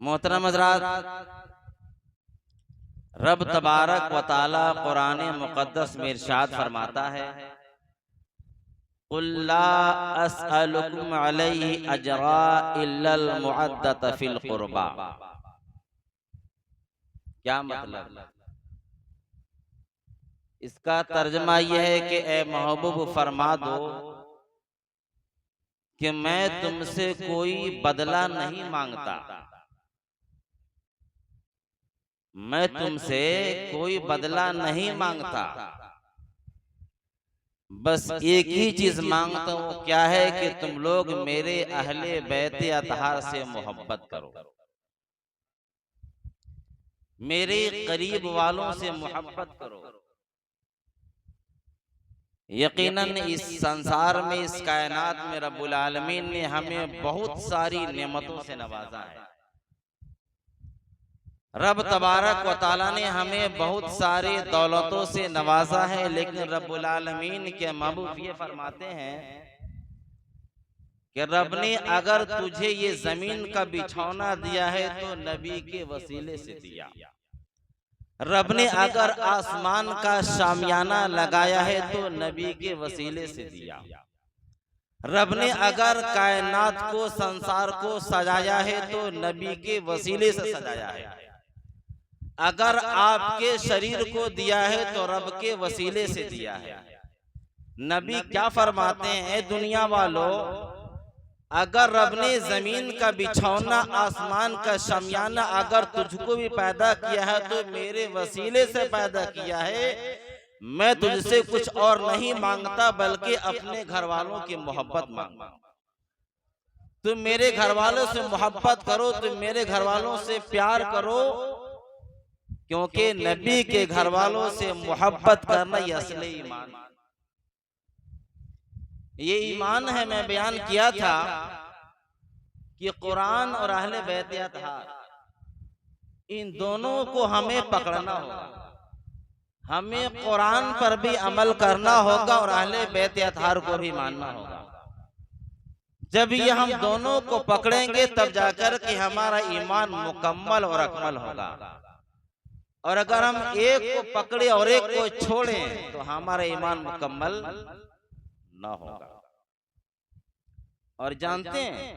मोहतरम हज़रात, रब तबारक व तआला कुरान मुक़द्दस में इरशाद फरमाता है, कुल ला अस्अलुकुम अलैहि अजरा इल्लल मुअद्दत फिल क़ुरबा। क्या मतलब? इसका तर्जमा यह है कि ए महबूब फरमा दो कि मैं तुमसे कोई बदला नहीं मांगता, मैं तुमसे कोई बदला नहीं मांगता, बस एक ही चीज मांगता हूं। क्या है कि तुम लोग मेरे अहले बैत अतहार से मोहब्बत करो, मेरे करीब वालों से मोहब्बत करो। यकीनन इस संसार में, इस कायनात में रब्बुल आलमीन ने हमें बहुत सारी नेमतों से नवाजा है। रब तबारक व तआला ने हमें बहुत सारे दौलतों से नवाजा है, लेकिन रब्बुल आलमीन के महबूब ये फरमाते हैं कि रब ने अगर तुझे ये जमीन का बिछौना दिया है तो नबी के वसीले से दिया। रब ने अगर आसमान का शामियाना लगाया है तो नबी के वसीले से दिया। रब ने अगर कायनात को, संसार को सजाया है तो नबी के वसीले से सजाया है। अगर आपके शरीर को दिया है तो रब के वसीले से दिया है। नबी क्या फरमाते हैं, दुनिया वालों, अगर रब ने जमीन का बिछौना, आसमान का शमियाना अगर तुझको भी पैदा किया है तो मेरे वसीले से पैदा किया है। मैं तुझसे कुछ और नहीं मांगता, बल्कि अपने घर वालों की मोहब्बत मांगता। तुम मेरे घर वालों से मोहब्बत करो, तुम मेरे घर वालों से प्यार करो, क्योंकि नबी के घर वालों से मोहब्बत करना ये असली ईमान, ये ईमान है। मैं बयान किया था कि कुरान और अहले बैत अतहार, इन दोनों को हमें पकड़ना होगा। हमें कुरान पर भी अमल करना होगा और अहले बैत अतहार को भी मानना होगा। जब ये हम दोनों को पकड़ेंगे तब जाकर के हमारा ईमान मुकम्मल और अकमल होगा। और अगर हम एक को पकड़े और एक को छोड़ें तो हमारा ईमान मुकम्मल ना होगा। और जानते हैं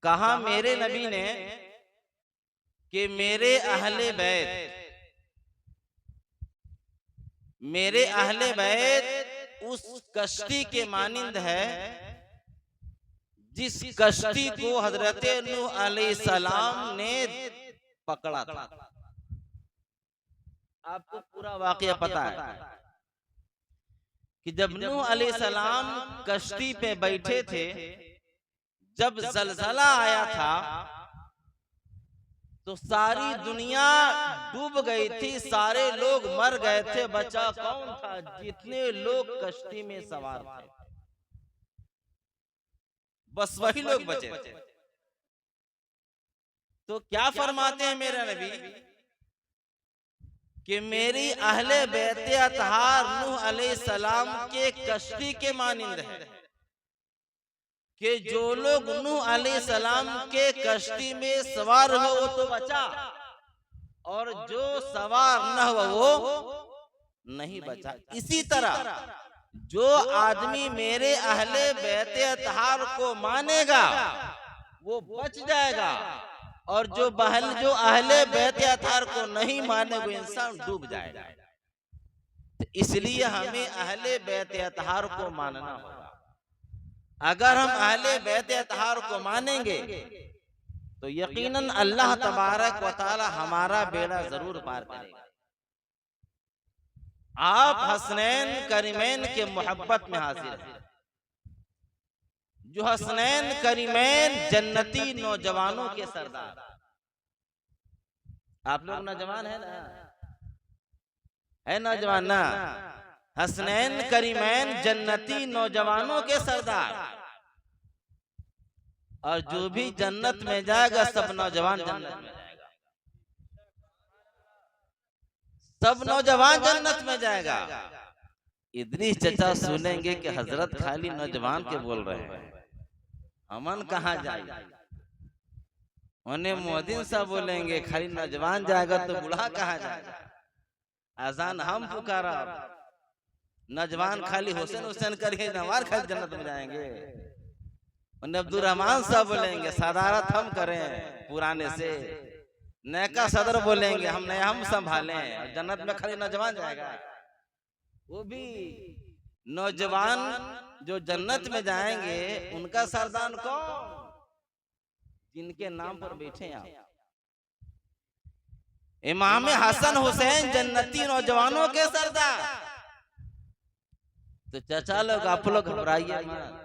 कहा मेरे नबी ने कि मेरे अहले बैत उस कश्ती के मानिंद है जिस कश्ती को हजरत नूह अलैहिस्सलाम ने पकड़ा था। आपको पूरा वाकया पता है कि जब नूह अलैहिस्सलाम कश्ती पे बैठे थे, जब जलजला आया था तो सारी दुनिया डूब गई थी, सारे लोग मर गए थे। बचा कौन था? जितने लोग कश्ती में सवार थे, बस वही लोग बचे थे। तो क्या फरमाते हैं मेरे नबी कि मेरी अहले बैत अतहार नूह अलैहिस्सलाम के कश्ती के मानिंद है कि जो लोग नूह अलैहिस्सलाम के कश्ती में सवार हो वो तो बचा, और जो सवार न हो वो नहीं बचा। इसी तरह जो आदमी मेरे अहले बैत अतहार को मानेगा वो बच जाएगा, और जो अहले बैत अतहार को नहीं माने वो इंसान डूब जाएगा। तो इसलिए हमें अहले बैत अतहार को मानना होगा। अगर हम अहले बैत अतहार को मानेंगे तो यकीनन अल्लाह तबारक व तआला हमारा बेड़ा जरूर पार करेगा। आप हसनैन करीमैन के मोहब्बत में हाजिर हैं। जो हसनैन करीमैन जन्नती नौजवानों के सरदार। आप लोग नौजवान है ना? है नौजवान ना? हसनैन करीमैन जन्नती नौजवानों के सरदार। और जो भी जन्नत में जाएगा सब नौजवान जन्नत में जाएगा, सब नौजवान जन्नत में जाएगा। इदरीस चचा सुनेंगे कि हजरत खाली नौजवान के बोल रहे हैं, अमन कहाँ जाए? उन्हें मोहद्दिन साहब बोलेंगे खाली नौजवान जाएगा तो बूढ़ा कहाँ जाएगा। अजान हम पुकारा, नौजवान खाली हुसैन हुसैन करिए नवार खाली जन्नत में जाएंगे। उन्हें अब्दुल रहमान साहब बोलेंगे सदारत हम करें पुराने से, नैका सदर बोलेंगे हम संभालें, और जन्नत में खाली नौजवान जाएगा। वो भी नौजवान जो जन्नत में जाएंगे उनका सरदार कौन, जिनके नाम पर बैठे आप। इमाम हसन हुसैन जन्नती नौजवानों के सरदार। तो चाचा लोग आप लोग घबराइए मत,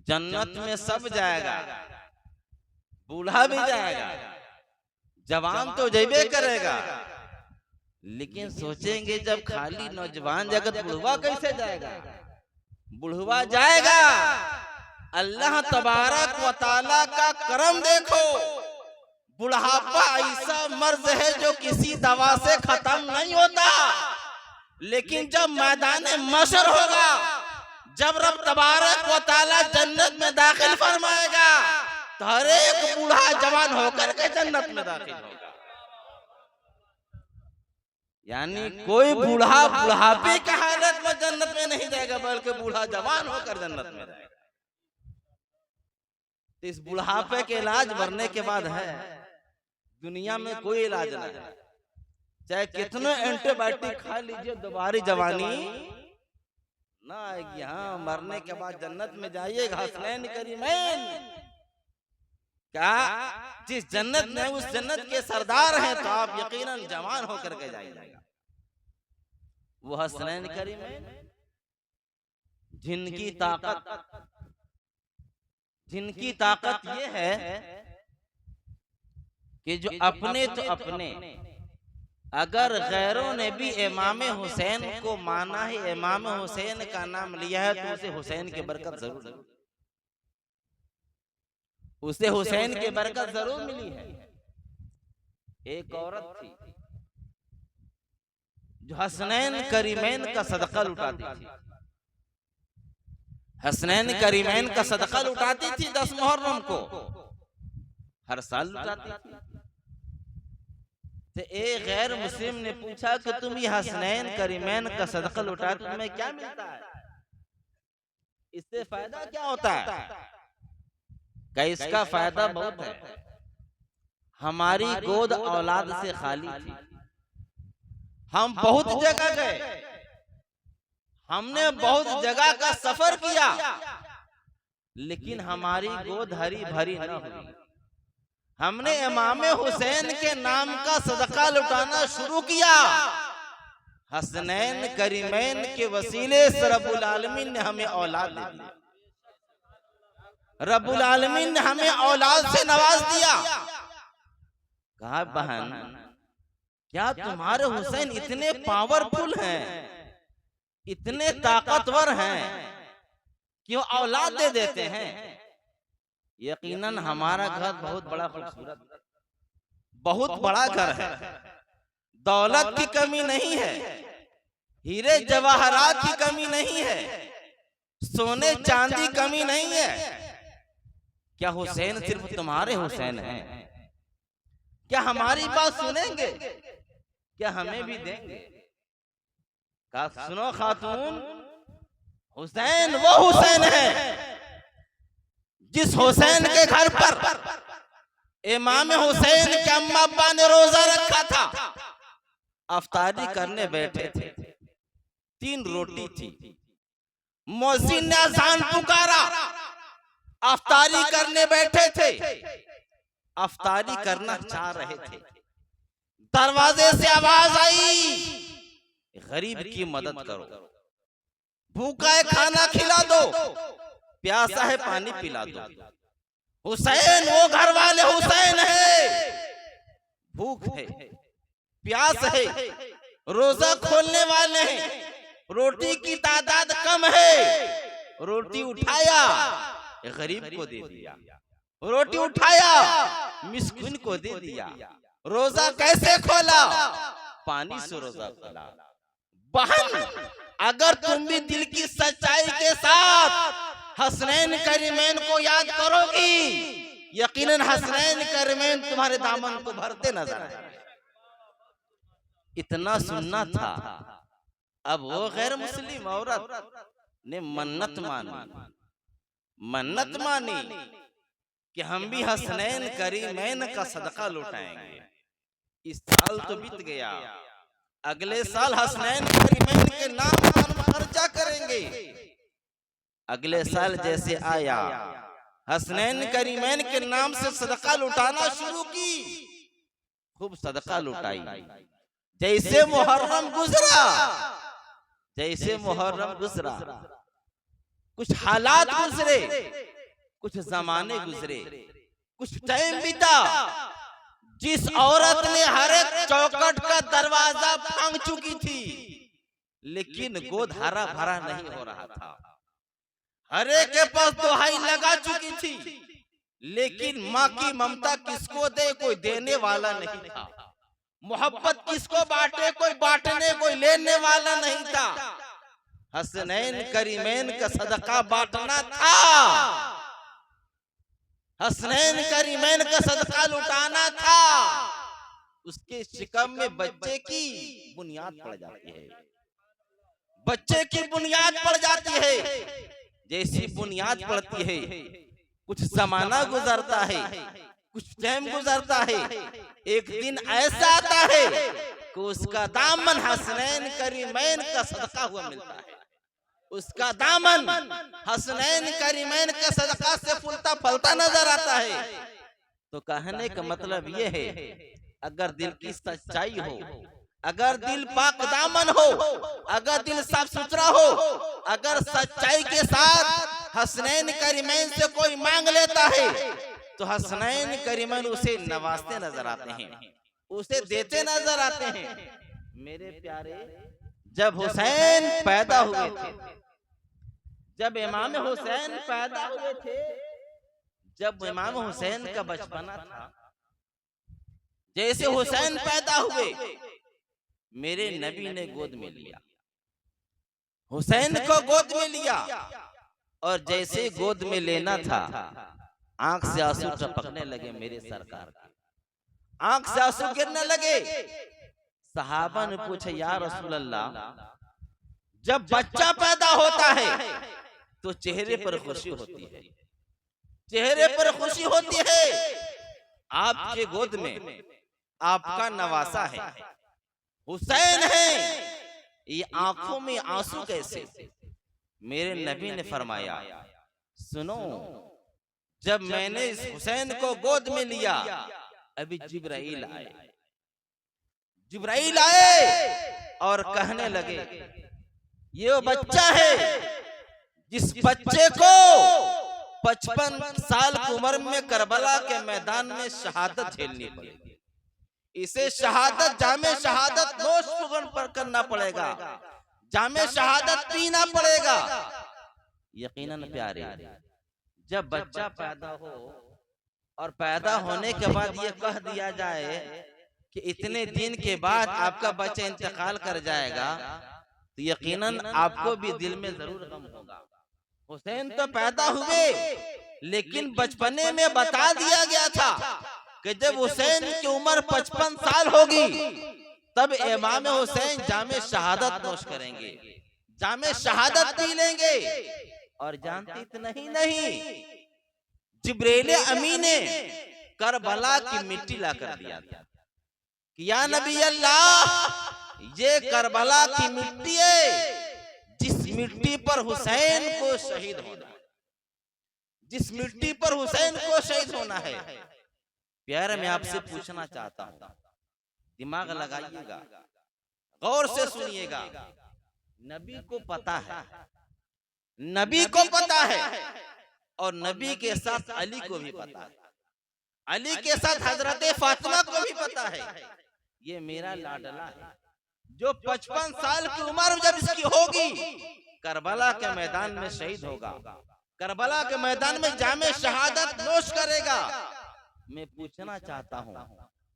जन्नत में सब जाएगा, बूढ़ा भी जाएगा, जवान तो जैबे करेगा, लेकिन सोचेंगे जब खाली नौजवान जाएगा तो बुढ़वा कैसे जाएगा। बुढ़वा जाएगा, अल्लाह तबारक व तआला का करम देखो, बुढ़ापा ऐसा मर्ज है जो किसी दवा से खत्म नहीं होता। लेकिन जब मैदान मशर होगा, जब रब तबारक व तआला जन्नत में दाखिल फरमाएगा तो हर एक बूढ़ा जवान होकर के जन्नत में दाखिल होगा। यानी कोई बूढ़ा बुढ़ापे की हालत में जन्नत में नहीं जाएगा, बल्कि बूढ़ा जवान होकर जन्नत में जाएगा। तो इस बुढ़ापे के इलाज मरने के बाद है, दुनिया में कोई इलाज नहीं है। चाहे कितने एंटीबायोटिक खा लीजिए दोबारा जवानी ना आएगी। हाँ, मरने के बाद जन्नत में जाइएगा। हसनैन करीमैन क्या जिस जन्नत में उस जन्नत के सरदार हैं, तो आप यकीनन जवान होकर के जाइएगा। वो हसनैन करीमैन जिनकी ताकत ये है कि जो अपने तो अपने, अगर गैरों ने भी इमाम हुसैन को माना है, इमाम हुसैन का नाम लिया है, तो उसे हुसैन की बरकत जरूर, उसे हुसैन की बरकत जरूर मिली है। एक औरत थी जो हसनैन करीमैन का सदका लुटाती थी। हसनैन करीमैन का सदका लुटाती थी 10 मुहर्रम को, हर साल लुटाती थी। तो एक गैर मुस्लिम ने पूछा कि तुम ये हसनैन करीमैन का सदका लुटाते, तुम्हें क्या मिलता है, इससे फायदा क्या होता है। क्या इसका फायदा बहुत है। हमारी गोद औलाद से खाली थी, हम बहुत जगह गए, हमने बहुत जगह का सफर किया, लेकिन हमारी गोद हरी भरी न हुई। हमने इमाम हुसैन के नाम का सदका लुटाना शुरू किया। हसनैन करीमैन के वसीले से रब्बुल आलमीन ने हमें औलाद दे दी। रब्बुल आलमीन ने हमें औलाद से नवाज दिया। कहा बहन, क्या तुम्हारे हुसैन इतने पावरफुल हैं, इतने ताकतवर हैं, क्यों औलाद दे देते हैं। यकीनन हमारा घर बहुत बड़ा खूबसूरत, बहुत बड़ा घर है, दौलत की कमी नहीं है, हीरे जवाहरात की कमी नहीं है, सोने चांदी कमी नहीं है। क्या हुसैन सिर्फ तुम्हारे हुसैन हैं? क्या हमारी बात सुनेंगे? क्या हमें भी देंगे? का सुनो खातून, हुसैन वो हुसैन है जिस हुसैन के घर पर इमाम हुसैन के अम्मा अब्बा ने रोजा रखा था। अफ्तारी करने बैठे थे, 3 रोटी थी, मुअज्जिन ने अज़ान पुकारा, अफ्तारी करने बैठे थे, अफ्तारी करना चाह रहे थे, दरवाजे से आवाज आई, गरीब की मदद करो, भूखा है खाना खिला दो, प्यासा है पानी पिला दो। हुसैन वो घर वाले हुसैन है, भूख है, प्यास है, रोजा खोलने वाले हैं, रोटी की तादाद कम है, रोटी उठाया गरीब को दे दिया, रोटी उठाया मिस्किन को दे दिया। रोजा कैसे खोला? पानी से रोजा खोला। बहन, अगर तुम भी दिल की सच्चाई के साथ हसनैन करीमैन को याद करोगी यकीनन हसनैन करीमैन तुम्हारे दामन को भरते नजर आएंगे। इतना सुनना था। अब वो गैर मुस्लिम औरत ने मन्नत मानी कि हम भी हसनैन करीमैन का सदका लौटाएंगे। इस साल तो बीत गया, अगले साल हसनैन करीमैन के नाम पर हम खर्चा करेंगे। अगले साल जैसे आया, हसनैन करीमैन के नाम से सदका लुटाना शुरू की। खूब सदका लुटाई। जैसे मुहर्रम गुजरा, कुछ हालात गुजरे, कुछ जमाने गुजरे, कुछ टाइम बीता। जिस औरत ने हर एक चौखट का दरवाजा फांग चुकी थी, लेकिन गोद हरा भरा नहीं हो रहा था। हर एक के पास दुहाई लगा चुकी थी, लेकिन माँ की ममता किसको दे, कोई देने वाला नहीं था। मोहब्बत किसको बांटे, कोई बांटने कोई लेने वाला नहीं था। हसनैन करीमैन का सदका बांटना था, हसनैन करीमैन का सदका लुटाना था। उसके शिकम में बच्चे की बुनियाद पड़ जाती है, बच्चे की बुनियाद पड़ जाती है। जैसी बुनियाद पड़ती है, कुछ जमाना गुजरता है, कुछ टाइम गुजरता है। एक दिन ऐसा आता है कि उसका दामन हसनैन करीमैन का सदका हुआ मिलता है। उसका दामन हसनैन करीमैन के सदका से फूलता फलता नजर आता है। तो कहने का मतलब ये है, अगर दिल की सच्चाई हो, अगर दिल पाक दामन हो, अगर दिल साफ सुथरा हो, अगर सच्चाई के साथ हसनैन करीमैन से कोई मांग लेता है, तो हसनैन करीमैन उसे नवाजते नजर आते हैं, उसे देते नजर आते हैं। मेरे प्यारे, जब हुसैन पैदा हुए थे, जब इमाम हुसैन पैदा हुए थे, जब इमाम हुसैन का बचपना था, जैसे हुसैन पैदा हुए, मेरे नबी ने गोद में लिया, हुसैन को गोद में लिया। और जैसे गोद में लेना था, आंख से आंसू टपकने लगे। मेरे सरकार के आंख से आंसू गिरने लगे। सहाबा ने पूछा, या रसूल अल्लाह, जब बच्चा पैदा होता है तो चेहरे पर खुशी होती है, चेहरे पर खुशी होती है। आपके गोद में आपका नवासा है, हुसैन है, ये आंखों में आंसू कैसे? मेरे नबी ने फरमाया, सुनो, जब मैंने इस हुसैन को गोद में लिया, अभी जिब्राइल आए और कहने लगे, ये वो बच्चा है जिस बच्चे को 55 साल की उम्र में करबला के मैदान में शहादत झेलनी पड़ेगी। इसे शहादत, जामे शहादत नोश पर करना पड़ेगा, जामे शहादत पीना पड़ेगा। यकीनन प्यारे, जब बच्चा पैदा हो और पैदा होने के बाद ये कह दिया जाए कि इतने दिन के बाद आपका बच्चा इंतकाल कर जाएगा, तो यकीनन आपको भी दिल में जरूर गम होगा। हुसैन तो पैदा हुए, लेकिन बचपने में बता दिया गया था कि जब हुसैन की उम्र 55 साल होगी, तब इमाम हुसैन जामे शहादत नोश करेंगे, जामे शहादत पी लेंगे। और जानते इतना ही नहीं, जिब्रील अमीन ने करबला की मिट्टी ला कर दिया था कि या नबी अल्लाह, ये करबला की मिट्टी है जिस मिट्टी पर हुसैन को शहीद होना है, जिस मिट्टी पर हुसैन को शहीद होना है। प्यारे, मैं आपसे पूछना चाहता हूं, दिमाग लगाइएगा, गौर से सुनिएगा। नबी को पता है, नबी को पता है, और नबी के साथ अली को भी पता है, अली के साथ हजरत फातिमा को भी पता है, ये मेरा लाडला है जो 55 साल की उम्र जब इसकी होगी, करबला के मैदान में शहीद होगा, करबला के मैदान में जामे शहादत नोश करेगा। मैं पूछना चाहता हूँ,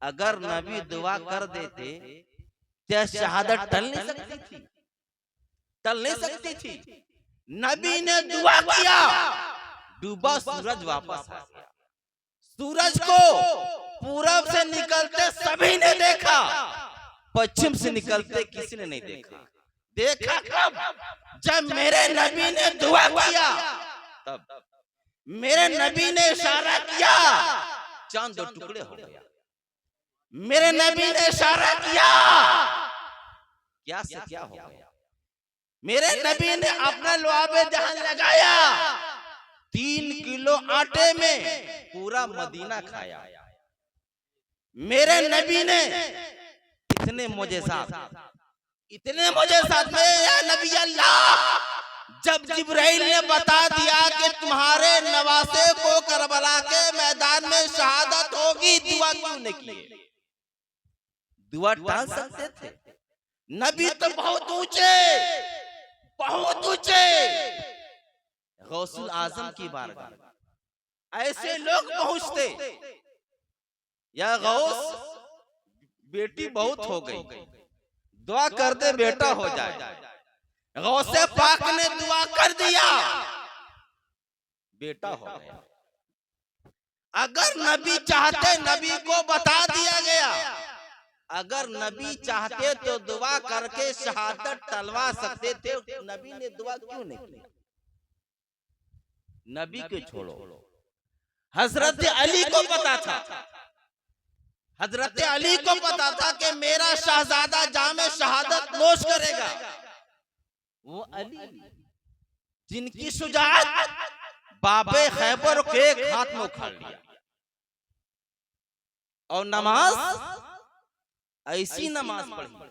अगर नबी दुआ कर देते, क्या शहादत टल नहीं सकती थी? टल नहीं सकती थी। नबी ने दुआ किया, डूबा सूरज वापस आ गया, सूरज को पूरब से निकलते सभी ने देखा, पश्चिम से निकलते किसी ने नहीं देखा। देखा कब? जब मेरे नबी ने दुआ किया, तब मेरे नबी ने इशारा किया, चांद दो टुकड़े हो गया। मेरे नबी ने इशारा किया, क्या से क्या हो गया। मेरे नबी ने अपना लुआबे जहां लगाया, 3 किलो आटे में पूरा मदीना खाया। मेरे नबी ने इतने मुझेज़ात में, या नबी अल्लाह, जब जिब्राइल ने बता दिया कि तुम्हारे नवासे को करबला के मैदान में शहादत होगी, दुआ क्यों नहीं की? दुआ टाल सकते थे। नबी तो बहुत ऊंचे, बहुत ऊंचे, गौसुल आजम की बारगाह ऐसे लोग पहुंचते, या गौस बेटी बहुत हो गई, दुआ कर दे बेटा हो जाए। गौसे पाक ने दुआ कर दिया, बेटा हो गया। अगर नबी चाहते, नबी को बता दिया गया, अगर नबी चाहते तो दुआ करके शहादत टलवा सकते थे। नबी ने दुआ क्यों नहीं किया? नबी को छोड़ो, हजरत अली को पता था, हजरत अली को पता था कि मेरा शहजादा जामे शहादत नोश करेगा। वो अली जिनकी शुजाअत बाबे खैबर को एक हाथ में उखाड़ लिया, और नमाज ऐसी नमाज पढ़ी।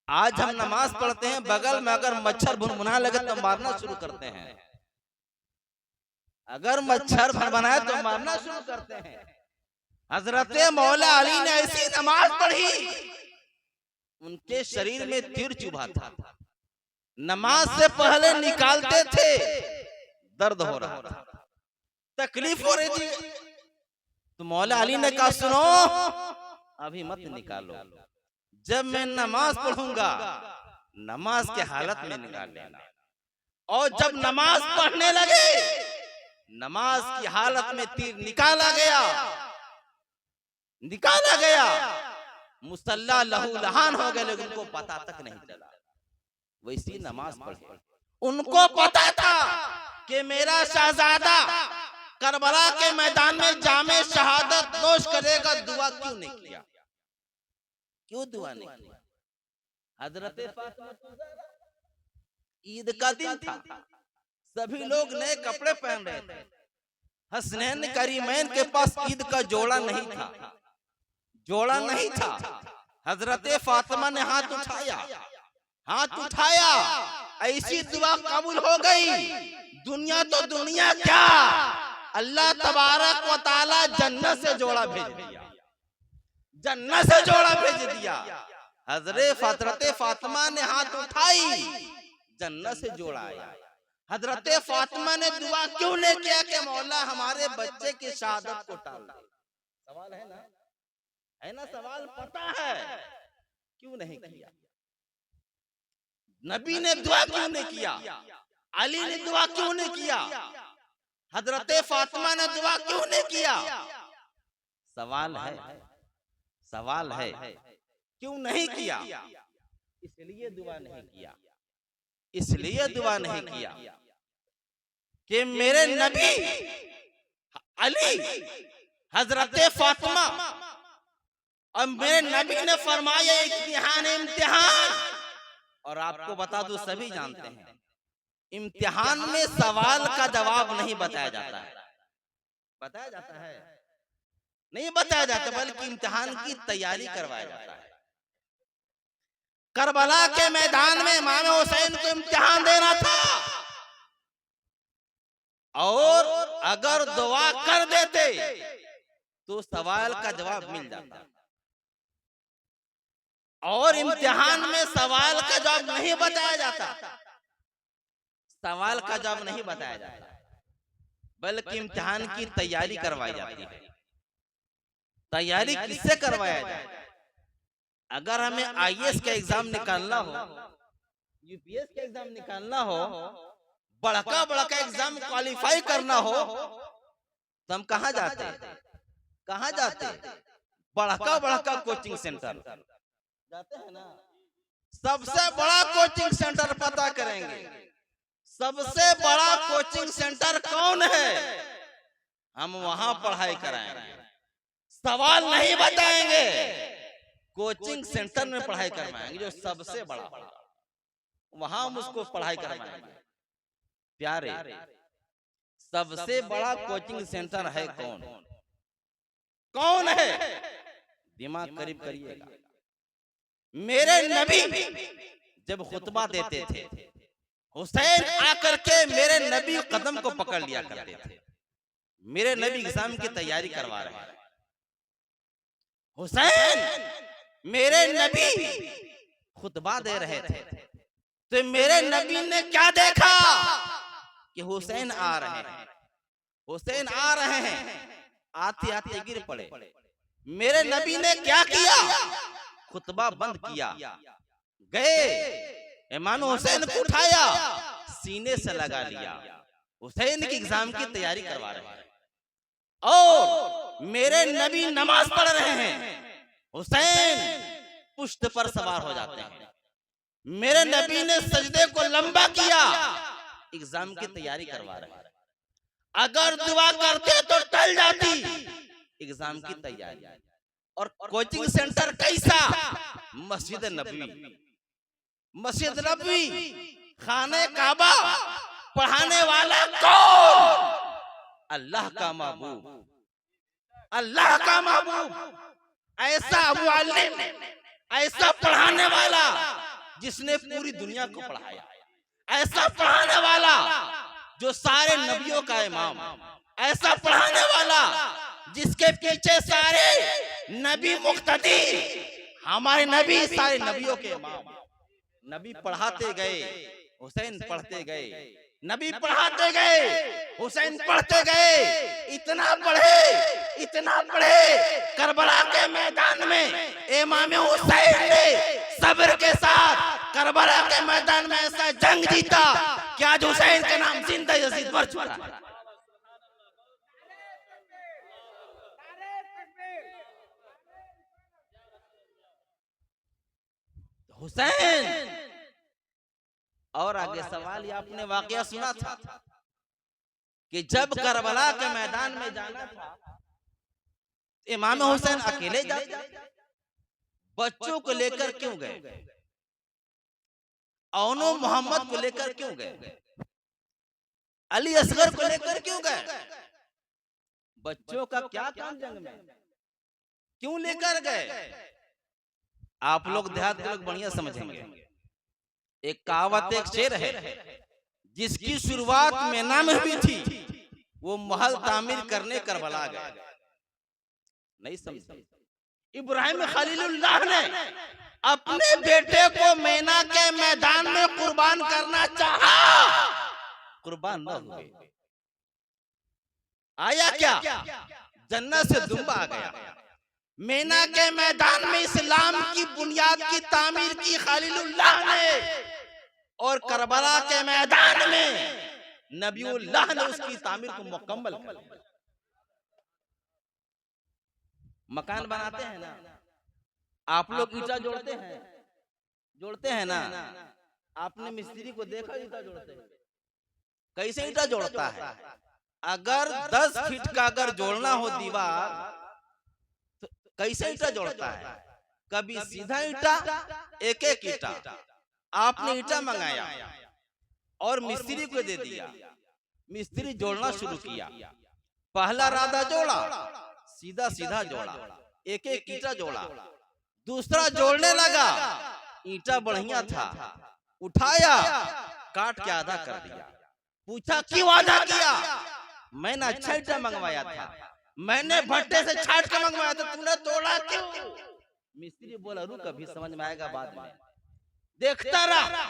आज हम नमाज पढ़ते हैं, बगल में अगर मच्छर भुनभुना लगे तो मारना शुरू करते हैं। अगर मच्छर भनभनाए तो मारना शुरू करते हैं। हजरत मौला अली ने ऐसी नमाज पढ़ी, उनके शरीर में तीर चुभा था। नमाज से पहले निकालते थे, दर्द हो रहा था, तकलीफ हो रही थी, तो मौला अली ने कहा सुनो, अभी मत निकालो, जब मैं नमाज पढ़ूंगा नमाज के हालत में निकाल लेना। और जब नमाज पढ़ने लगे, नमाज की हालत में तीर निकाला गया, मुसल्ला लहू लहान हो गए, लेकिन उनको पता तक नहीं चला। वैसी नमाज पढ़े, उनको पता था कि मेरा शहजादा करबला के मैदान में जामे शहादत नोश करेगा। दुआ क्यों नहीं किया? क्यों दुआ नहीं किया? हजरत फातिमा, ईद का दिन था, सभी लोग नए कपड़े पहन रहे थे। हसनैन करीमैन के पास ईद का जोड़ा नहीं था। हजरत फातिमा ने हाथ उठाया, ऐसी दुआ कबूल हो गई। दुनिया तो दुनिया क्या, अल्लाह तबारक व तआला जन्नत से जोड़ा भेज दिया। हजरत फातिमा ने हाथ उठाई, जन्नत से जोड़ा आया। हजरत फातिमा ने दुआ क्यों नहीं किया कि मौला हमारे बच्चे की शहादत को टाल दे? सवाल है ना सवाल पता है, क्यों नहीं किया? नबी ने दुआ क्यों नहीं किया? अली ने दुआ क्यों नहीं किया? हजरत फातिमा ने दुआ क्यों नहीं किया? सवाल है क्यों नहीं किया? इसलिए दुआ नहीं किया कि मेरे नबी अली, हजरत फातिमा और मेरे नबी ने फरमाया इम्तिहान। और आपको बता दूं, सभी जानते हैं इम्तिहान में सवाल का जवाब नहीं बताया जाता है। नहीं बताया जाता, बल्कि इम्तिहान की तैयारी करवाया जाता है। करबला के मैदान में इमाम हुसैन को इम्तिहान देना था, और अगर दुआ कर देते तो सवाल का जवाब मिल जाता। और इम्तिहान में सवाल का जवाब नहीं बताया जाता, बल्कि इम्तिहान की तैयारी करवाई जाती है। तैयारी किससे करवाया जाए? अगर हमें आईएएस का एग्जाम निकालना हो, यूपीएस का एग्जाम निकालना हो, बड़का एग्जाम क्वालिफाई करना हो, तो हम कहाँ जाते, कहाँ जाते? बड़का बड़का कोचिंग सेंटर जाते हैं ना। सबसे बड़ा कोचिंग सेंटर पता करेंगे, सबसे बड़ा कोचिंग सेंटर कौन है, हम वहां पढ़ाई कराएंगे। सवाल नहीं बताएंगे, कोचिंग सेंटर में पढ़ाई करवाएंगे जो सबसे बड़ा, वहां हम उसको पढ़ाई करवाएंगे। प्यारे, सबसे बड़ा कोचिंग सेंटर है कौन, कौन है? दिमाग करीब करिएगा। मेरे नबी जब खुतबा देते थे, हुसैन आकर के मेरे नबी कदम को पकड़ लिया करते थे। मेरे नबी एग्जाम की तैयारी करवा रहे हैं, हुसैन मेरे नबी खुतबा दे रहे थे, तो मेरे नबी ने क्या देखा कि हुसैन आ रहे हैं, हुसैन आ रहे हैं, आते आते गिर पड़े। मेरे नबी ने क्या किया, खुतबा बंद किया, गए इमाम हुसैन को उठाया, सीने से लगा लिया। हुसैन की एग्जाम की तैयारी करवा रहे हैं और मेरे नबी नमाज पढ़ रहे हैं, हुसैन पुष्ट पर सवार हो जाते हैं। मेरे नबी ने सजदे को लंबा किया, एग्जाम की तैयारी करवा रहे हैं। अगर दुआ करते तो टल जाती एग्जाम की तैयारी। और कोचिंग सेंटर कैसा, मस्जिद नबवी, मस्जिद नबवी, खाने काबा, पढ़ाने वाला कौन, अल्लाह का महबूब, अल्लाह का महबूब, ऐसा मुअल्लिम, ऐसा पढ़ाने वाला जिसने पूरी दुनिया को पढ़ाया, ऐसा पढ़ाने वाला जो सारे नबियों का इमाम, ऐसा पढ़ाने वाला जिसके पीछे सारे नबी मुक्तदी, हमारे नबी सारे नबियों के इमाम। नबी पढ़ाते गए, हुसैन पढ़ते गए, नबी पढ़ाते गए, हुसैन पढ़ते गए। इतना पढ़े, इतना पढ़े, करबला के मैदान में इमाम हुसैन ने सब्र के साथ करबला के मैदान में ऐसा जंग जीता कि आज हुसैन का नाम जिंदा यजीद मर चुका है। हुसैन। और आगे सवाल, ये आपने वाकया सुना था कि जब करबला के मैदान में जाना था, इमाम हुसैन अकेले जाते, बच्चों को लेकर क्यों गए, औनो मोहम्मद को लेकर क्यों गए, अली असगर को लेकर क्यों गए? बच्चों का क्या काम जंग में, क्यों लेकर गए? आप लोग देहात के लोग बढ़िया समझेंगे। एक कहावत, एक शेर है, जिसकी शुरुआत मीना में हुई थी, वो महल तामीर करने करबला गए। नहीं समझे? इब्राहिम खलीलुल्लाह ने अपने बेटे को मीना के मैदान में कुर्बान करना चाहा, कुर्बान न हुए। आया क्या, जन्नत से दुम्बा आ गया। मीना के मैदान में इस्लाम की बुनियाद की तामीर की खलीलुल्लाह ने, और करबला के मैदान में नबीउल्लाह ने उसकी तामीर को मुकम्मल कर दिया। मकान बनाते हैं ना, आप लोग ईंटा जोड़ते हैं, जोड़ते हैं ना, आपने मिस्त्री को देखा ईंटा जोड़ते हैं, कैसे ईंटा जोड़ता है? अगर 10 फीट का अगर जोड़ना हो दीवार, तो कैसे ईंटा जोड़ता है? कभी सीधा ईंटा, एक एक ईंटा। आपने ईंटा मंगाया और मिस्त्री को दे दिया, मिस्त्री जोड़ना शुरू किया। पहला राधा जोड़ा, सीधा सीधा जोड़ा, एक एक ईंटा जोड़ा। दूसरा जोड़ने लगा, ईंटा बढ़िया था, उठाया, काट के आधा कर दिया। पूछा क्यों आधा किया? मैंने अच्छा ईंटा मंगवाया था, मैंने भट्टे से छाट के मंगवाया था, तूने तोड़ा क्यों? मिस्त्री बोला रुक, अभी समझ में आएगा बाद में। देखता रहा,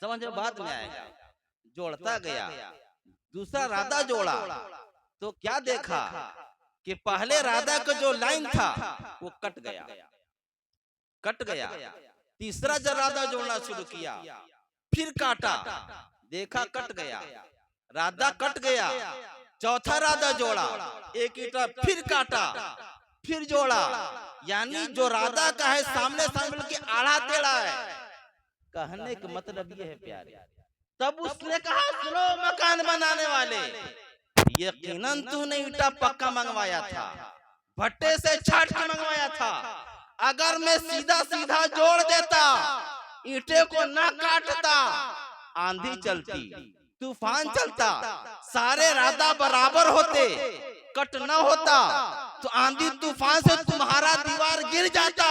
समझ में बाद में आएगा। जोड़ता गया, दूसरा राधा जोड़ा, तो क्या देखा कि पहले राधा का जो लाइन था वो कट गया, कट गया। तीसरा जब राधा जोड़ना शुरू किया, फिर काटा, देखा कट गया, राधा कट गया। चौथा राधा जोड़ा, एक ईंटा फिर काटा, फिर जोड़ा, यानी जो राधा का है सामने सामने की आड़ा टेढ़ा है। कहने का मतलब ये है प्यारे। तब उसने कहा सुनो मकान बनाने वाले, यकीनन तूने ईंटा पक्का मंगवाया था, भट्टे से छाट के मंगवाया था। अगर मैं सीधा सीधा जोड़ देता, ईंटे को ना काटता, आंधी चलती, तूफान चलता, सारे राधा बराबर होते, कट न होता, तो आंधी तूफान से तुम्हारा दीवार गिर जाता।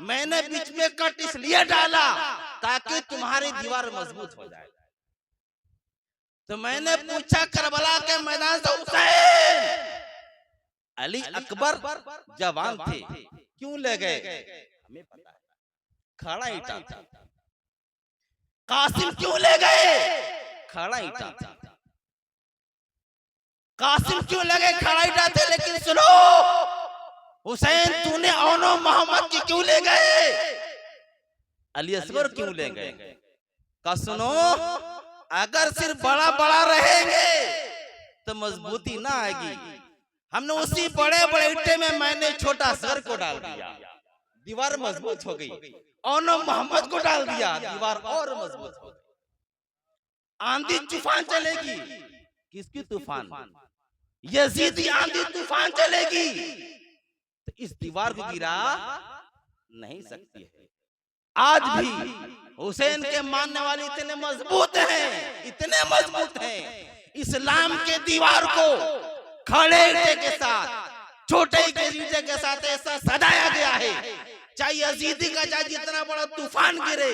मैंने बीच में कट इसलिए डाला ताकि तुम्हारी दीवार मजबूत हो जाए। तो मैंने पूछा करबला के मैदान से, हुसैन अली अकबर जवान थे, क्यों ले गए? हमें पता है, खड़ा ईंटा था। कासिम क्यों ले गए? खड़ा ईंटा था। कासिम क्यों ले गए? खड़ा ईंटा थे। लेकिन सुनो हुसैन, तूने औनो मोहम्मद की क्यों ले गए? अली असगर क्यों ले गए? का सुनो, अगर सिर्फ बड़ा बड़ा रहेंगे तो मजबूती ना आएगी। हमने उसी बड़े बड़े ईंटे में मैंने छोटा सर को डाल दिया, दीवार मजबूत हो गई। औनो मोहम्मद को डाल दिया, दीवार और मजबूत हो गई। आंधी तूफान चलेगी, किसकी तूफान? यजीदी आंधी तूफान चलेगी तो इस दीवार को गिरा नहीं सकती है। आज भी हुसैन के मानने वाले इतने मजबूत हैं, इतने मजबूत हैं, इस्लाम के दीवार को खड़े ईंटे के साथ, छोटे ईंटे के साथ ऐसा सजाया गया है, चाहे यजीदी का चाहे जितना बड़ा तूफान गिरे,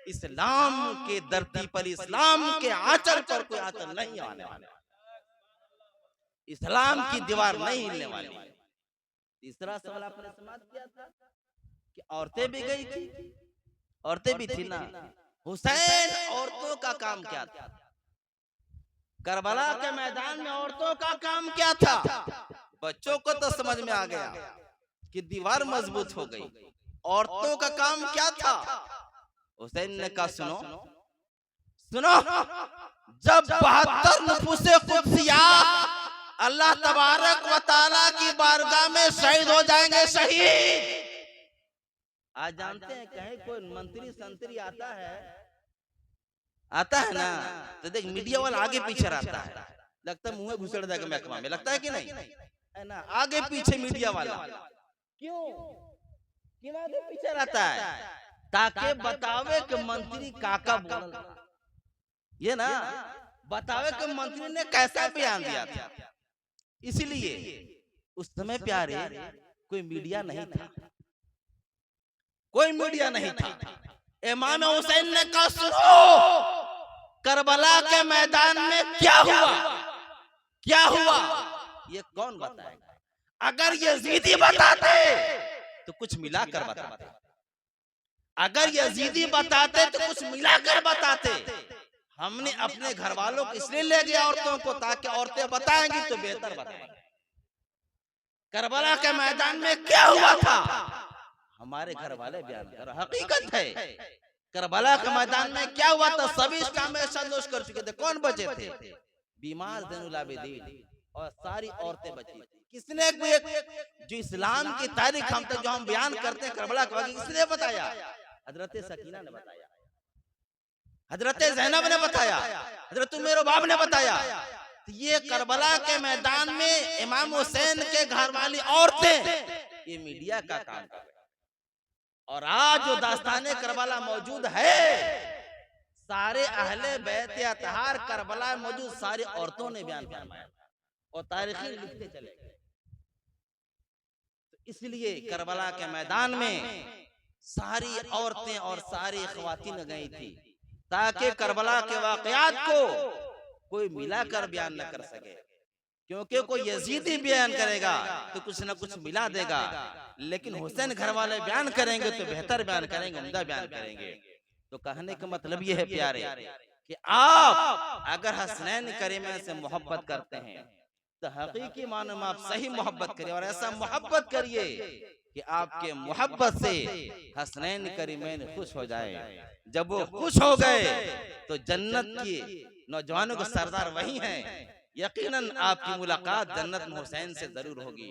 इस्लाम के धरती पर, इस्लाम के आंचल पर कोई आंचल नहीं आने वाला, इस्लाम की दीवार नहीं हिलने वाली। तीसरा सवाल आपने समाप्त किया था कि औरतें भी गई थी, औरतें भी थी ना। हुसैन औरतों का काम क्या था? करबला के मैदान में औरतों का काम क्या था? बच्चों को तो समझ में आ गया कि दीवार मजबूत हो गई, औरतों का काम क्या था? हुसैन ने कहा सुनो सुनो, जब 72 नफूसे कुदसिया अल्लाह तबारक व तआला की बारगाह में शहीद हो जाएंगे, शहीद। आज जानते हैं कहीं कोई मंत्री संतरी आता है ना, तो देख मीडिया वाला आगे पीछे रहता है, लगता है मुंह में घुसड़ जाएगा महकमा में, लगता है कि नहीं है ना? आगे पीछे मीडिया वाला क्यों आगे पीछे रहता है? ताकि बतावे कि मंत्री काका बोल, ये ना बतावे कि मंत्री ने कैसा बयान दिया था। इसलिए उस समय प्यारे कोई मीडिया नहीं था, कोई मीडिया नहीं था। इमाम हुसैन ने कहा सुनो, करबला के मैदान में क्या हुआ, क्या हुआ ये कौन बताएगा? अगर यजीदी बताते तो कुछ मिलाकर बताते, अगर यजीदी बताते तो कुछ मिलाकर बताते। हमने अपने घर वालों को इसलिए ले गया औरतों को, ताकि औरतें बताएंगी तो बेहतर बताएंगी। करबला के मैदान में क्या हुआ था, हमारे घर वाले बयान कर, हकीकत है। करबला के मैदान में क्या हुआ था, सभी इस काम में संतोष कर चुके थे। कौन बचे थे? बीमार ज़ैनुल आबिदीन और सारी औरतें बची थी। किसने जो इस्लाम की तारीख हम तक जो हम बयान करते हैं करबला के वाक़या, किसने बताया? हजरत सकीना ने बताया, हजरत ज़ैनब ने बताया, हजरत उम्मे बाब ने बताया। तो ये करबला के मैदान में इमाम हुसैन के घर वाली औरतें ये मीडिया का काम कर रहे हैं। और आज जो दास्ताने करबला मौजूद है, सारे अहले बैत अतहार करबला मौजूद सारी औरतों ने बयान फरमाया और तारीखी लिखते चले गए। तो इसलिए करबला के मैदान में सारी औरतें और सारी ख्वातीन गई थी, ताकि करबला के वाकयात को कोई मिलाकर बयान न कर सके। क्योंकि कोई यजीदी बयान करेगा तो कुछ न कुछ मिला देगा, लेकिन हुसैन घर वाले बयान करेंगे तो बेहतर बयान करेंगे, उम्दा बयान करेंगे। तो कहने का मतलब ये है प्यारे कि आप अगर हसनैन करीमैन से मोहब्बत करते हैं तो हकीकी मानो में आप सही मोहब्बत करिए, और ऐसा मोहब्बत करिए कि आपके मोहब्बत से हसनैन करीमैन खुश हो जाए। जब वो खुश हो गए तो जन्नत की नौजवानों के सरदार वही हैं, यकीनन आपकी मुलाकात जन्नत में हुसैन से जरूर होगी।